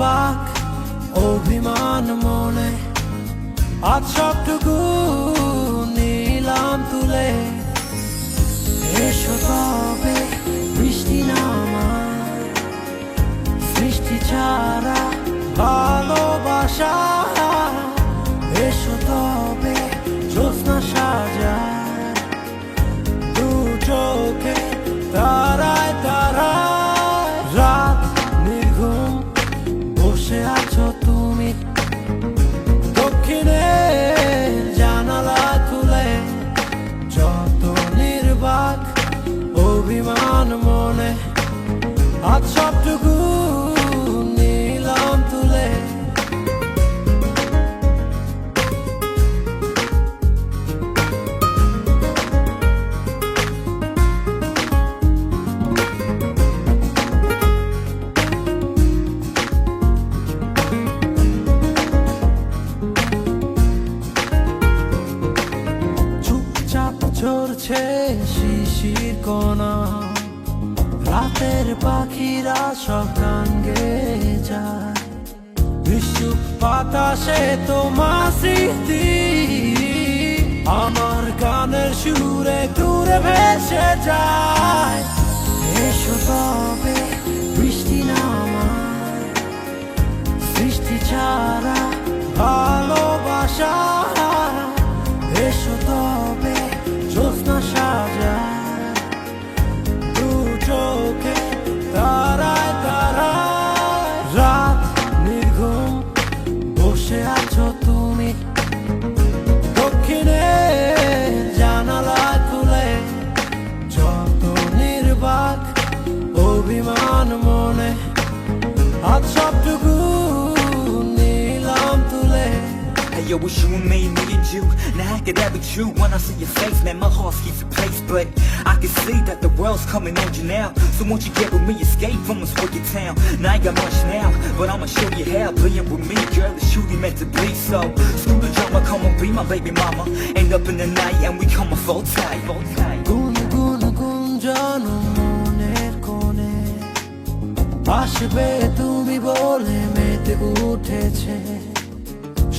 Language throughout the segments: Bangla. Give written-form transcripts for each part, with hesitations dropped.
নির্বাক অভিমান মনে আজ সবটুকু নিলাম তুলে। এসো তবে বৃষ্টি নামায় সৃষ্টি ছাড়া ভালোবাসা, এসো তবে জ্যোৎস্না সাজায় দু চোখে তারায় তারায়। রাত নির্ঘুম বসে আছো তুমি দক্ষিণের জানালা খুলে, যত নির্বাক অভিমান মনে আজ সবটুকু নিলাম তুলে। ঝরছে শিশির কণা, রাতের পাখিরা সব গান গেয়ে যায়। বিশুপ বাতাসে তোমার স্মৃতি আমার গানের সুরে দূরে ভেসে যায়। এসো তবে বৃষ্টি নামায় সৃষ্টি ছাড়া ভালোবাসা, এসো তবে জ্যোৎস্না সাজায় দু চোখে তারায় তারায়। রাত নির্ঘুম বসে আছো তুমি দক্ষিণের জানালা খুলে, যত নির্বাক অভিমান মনে আজ সবটুকু নিলাম তুলে। Hey yo, it's you and me and you. Now I could have it you when I see your face, man, my heart skips a place. But I can see that the world's coming on you now. So won't you get with me, escape from this wicked town. Now I ain't got much now, but I'ma show you how. Playing with me, girl, it's truly meant to be. So screw the drama, come on, be my baby mama. End up in the night and we come full tight. গুন গুন গুঞ্জন মনের কোণে আসবে তুমি বলে মেতে উঠেছে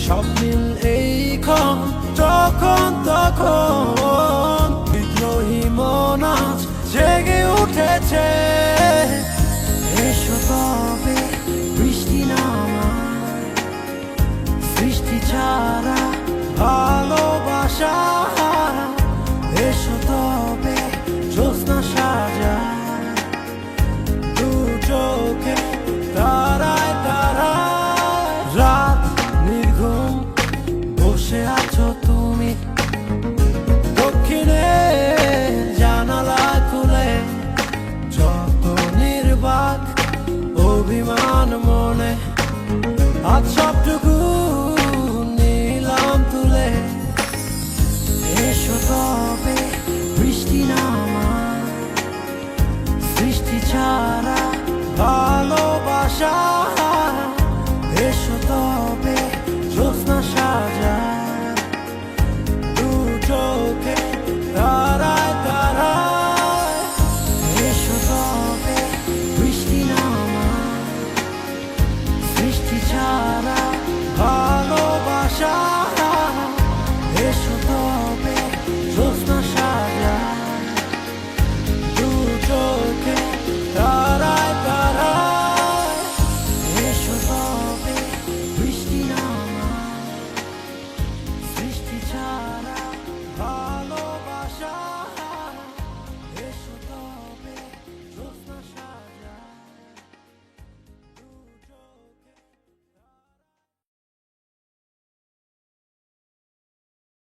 সব মিল এইক্ষণ যখন তখন। বিদ্রোহী মন আজ জেগে উঠেছে, এসো তবে বৃষ্টি নামায় সৃষ্টি ছাড়া ভালোবাসা, এসো তবে জ্যোৎস্না সাজায় দু চোখে তারায় তারায়। রাত নির্ঘুম বসে আছো তুমি দক্ষিণের জানালা খুলে, যত নির্বাক অভিমান মনে আজ